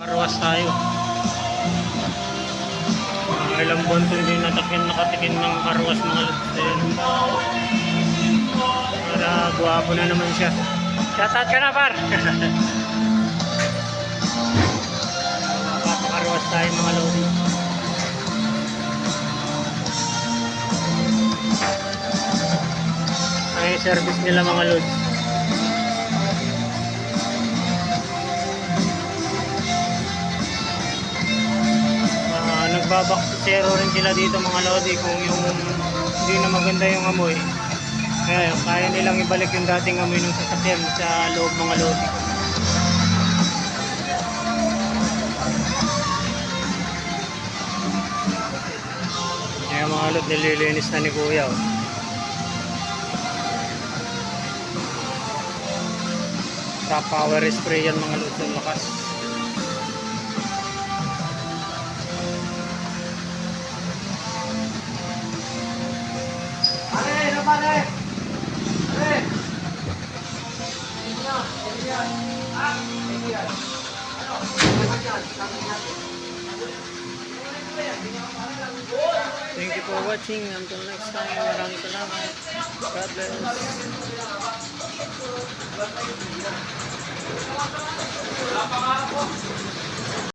Karwas tayo. Ilang buwan ko hindi nakatikin ng karwas mga lods. Para guwapo na naman siya. Shoutout ka na par! Karwas tayo mga lodi. Ay service nila mga lods. Nagbabak zero rin sila dito mga lodi kung yung hindi na maganda yung amoy. Kaya nilang ibalik yung dating amoy ng sasakyan sa loob mga lodi. Kaya mga lodi nililinis na ni Kuya. Top power spray yan mga lodi, ang lakas. Pare! Thank you for watching. Until next time, maraming salamat. God bless.